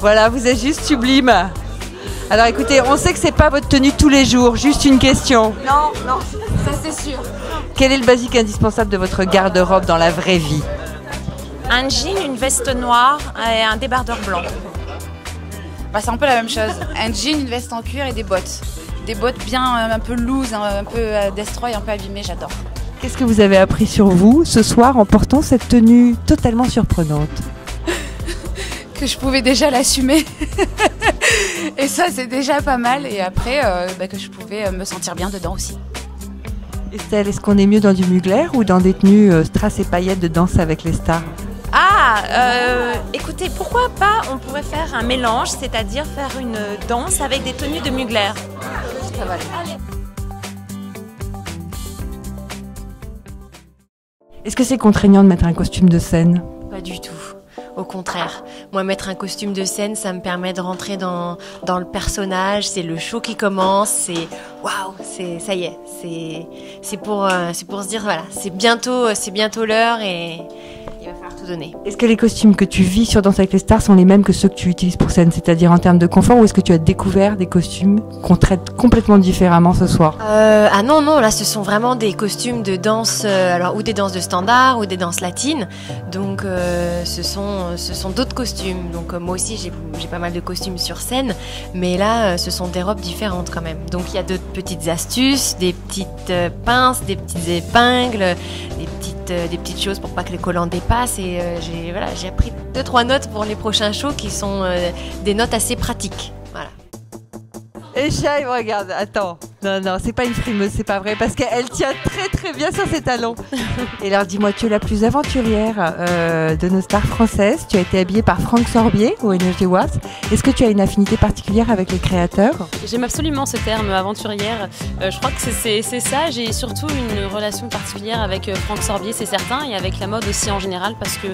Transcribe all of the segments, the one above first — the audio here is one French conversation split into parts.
Voilà, vous êtes juste sublime. Alors écoutez, on sait que c'est pas votre tenue tous les jours, juste une question. Non, non, ça c'est sûr. Quel est le basique indispensable de votre garde-robe dans la vraie vie? Un jean, une veste noire et un débardeur blanc. Bah, c'est un peu la même chose. Un jean, une veste en cuir et des bottes. Des bottes bien un peu loose, un peu destroy, un peu abîmées, j'adore. Qu'est-ce que vous avez appris sur vous ce soir en portant cette tenue totalement surprenante? Que je pouvais déjà l'assumer. Et ça, c'est déjà pas mal. Et après, que je pouvais me sentir bien dedans aussi. Estelle, est-ce qu'on est mieux dans du Mugler ou dans des tenues strass et paillettes de Danse avec les stars? Écoutez, pourquoi pas, on pourrait faire un mélange, c'est-à-dire faire une danse avec des tenues de Mugler. Ça va aller. Est-ce que c'est contraignant de mettre un costume de scène? Pas du tout. Au contraire, moi mettre un costume de scène, ça me permet de rentrer dans le personnage, c'est le show qui commence, c'est waouh, ça y est, c'est pour se dire voilà, c'est bientôt l'heure et il va falloir tout donner. Est-ce que les costumes que tu vis sur Danse avec les stars sont les mêmes que ceux que tu utilises pour scène, c'est-à-dire en termes de confort, ou est-ce que tu as découvert des costumes qu'on traite complètement différemment ce soir? Ah non, là ce sont vraiment des costumes de danse, alors ou des danses de standard ou des danses latines, donc ce sont d'autres costumes. Donc moi aussi j'ai pas mal de costumes sur scène, mais là ce sont des robes différentes quand même. Donc il y a d'autres petites astuces, des petites pinces, des petites épingles, des petites choses pour pas que les collants dépassent et j'ai appris 2-3 notes pour les prochains shows qui sont des notes assez pratiques. Voilà. Et Chat, il me regarde. Attends. Non, c'est pas une frimeuse, c'est pas vrai, parce qu'elle tient très très bien sur ses talons. Et alors dis-moi, tu es la plus aventurière de nos stars françaises. Tu as été habillée par Franck Sorbier au Energy Awards. Est-ce que tu as une affinité particulière avec les créateurs? J'aime absolument ce terme, aventurière. Je crois que c'est ça. J'ai surtout une relation particulière avec Franck Sorbier, c'est certain, et avec la mode aussi en général, parce que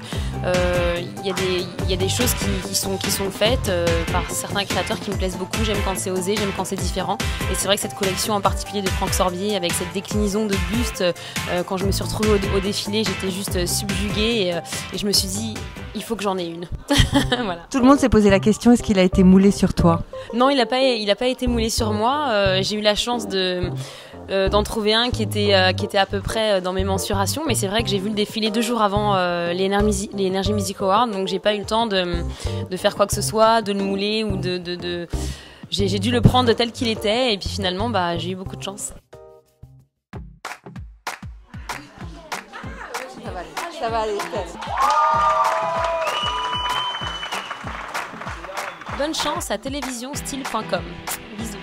il y a des choses qui sont faites par certains créateurs qui me plaisent beaucoup. J'aime quand c'est osé, j'aime quand c'est différent. Et c'est vrai que cette collection en particulier de Franck Sorbier, avec cette déclinaison de buste, quand je me suis retrouvée au défilé, j'étais juste subjuguée et je me suis dit, il faut que j'en ai une. Voilà. Tout le monde s'est posé la question, est-ce qu'il a été moulé sur toi? Non, il n'a pas été moulé sur moi. J'ai eu la chance d'en trouver un qui était à peu près dans mes mensurations, mais c'est vrai que j'ai vu le défilé 2 jours avant les Energy Music Awards, donc j'ai pas eu le temps de faire quoi que ce soit, de le mouler ou j'ai dû le prendre tel qu'il était et puis finalement j'ai eu beaucoup de chance. Ça va aller. Bonne chance à télévisionstyle.com. Bisous.